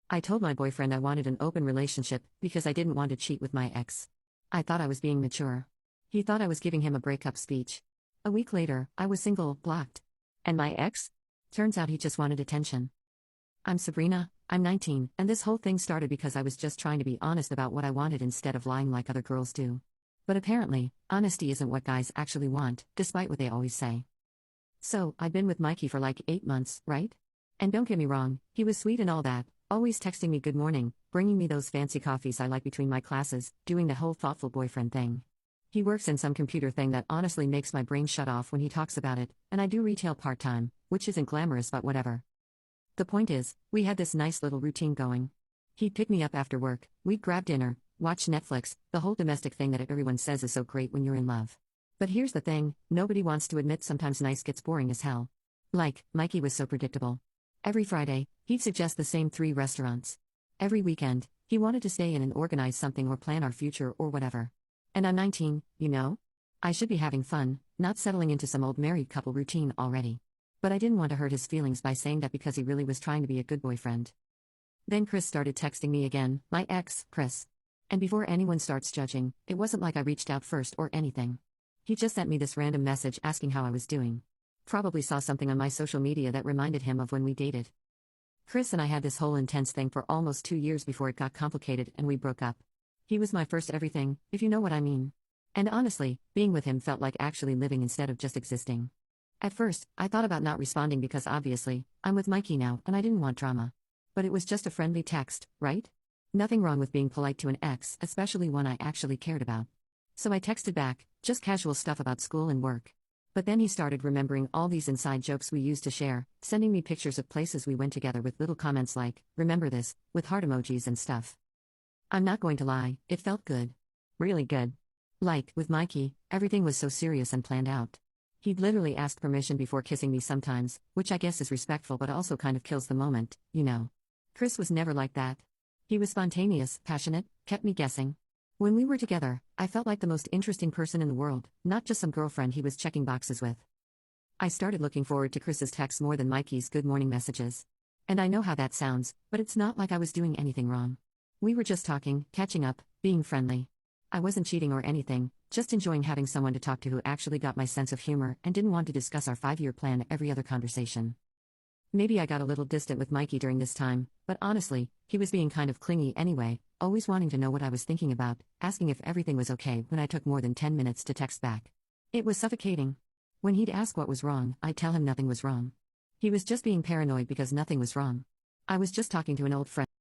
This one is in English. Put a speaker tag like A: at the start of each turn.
A: I told my boyfriend I wanted an open relationship because I didn't want to cheat with my ex. I thought I was being mature. He thought I was giving him a breakup speech. A week later, I was single, blocked. And my ex? Turns out he just wanted attention. I'm Sabrina, I'm 19, and this whole thing started because I was just trying to be honest about what I wanted instead of lying like other girls do. But apparently, honesty isn't what guys actually want, despite what they always say. So, I'd been with Mikey for like 8 months, right? And don't get me wrong, he was sweet and all that, always texting me good morning, bringing me those fancy coffees I like between my classes, doing the whole thoughtful boyfriend thing. He works in some computer thing that honestly makes my brain shut off when he talks about it, and I do retail part-time, which isn't glamorous but whatever. The point is, we had this nice little routine going. He'd pick me up after work, we'd grab dinner, watch Netflix, the whole domestic thing that everyone says is so great when you're in love. But here's the thing, nobody wants to admit sometimes nice gets boring as hell. Like, Mikey was so predictable. Every Friday, he'd suggest the same 3 restaurants. Every weekend, he wanted to stay in and organize something or plan our future or whatever. And I'm 19, you know? I should be having fun, not settling into some old married couple routine already. But I didn't want to hurt his feelings by saying that because he really was trying to be a good boyfriend. Then Chris started texting me again, my ex, Chris. And before anyone starts judging, it wasn't like I reached out first or anything. He just sent me this random message asking how I was doing. Probably saw something on my social media that reminded him of when we dated. Chris and I had this whole intense thing for almost 2 years before it got complicated and we broke up. He was my first everything, if you know what I mean. And honestly, being with him felt like actually living instead of just existing. At first, I thought about not responding because obviously, I'm with Mikey now and I didn't want drama. But it was just a friendly text, right? Nothing wrong with being polite to an ex, especially one I actually cared about. So I texted back, just casual stuff about school and work. But then he started remembering all these inside jokes we used to share, sending me pictures of places we went together with little comments like, remember this, with heart emojis and stuff. I'm not going to lie, it felt good. Really good. Like, with Mikey, everything was so serious and planned out. He'd literally ask permission before kissing me sometimes, which I guess is respectful but also kind of kills the moment, you know. Chris was never like that. He was spontaneous, passionate, kept me guessing. When we were together, I felt like the most interesting person in the world, not just some girlfriend he was checking boxes with. I started looking forward to Chris's texts more than Mikey's good morning messages. And I know how that sounds, but it's not like I was doing anything wrong. We were just talking, catching up, being friendly. I wasn't cheating or anything, just enjoying having someone to talk to who actually got my sense of humor and didn't want to discuss our 5-year plan every other conversation. Maybe I got a little distant with Mikey during this time, but honestly, he was being kind of clingy anyway, always wanting to know what I was thinking about, asking if everything was okay when I took more than 10 minutes to text back. It was suffocating. When he'd ask what was wrong, I'd tell him nothing was wrong. He was just being paranoid because nothing was wrong. I was just talking to an old friend.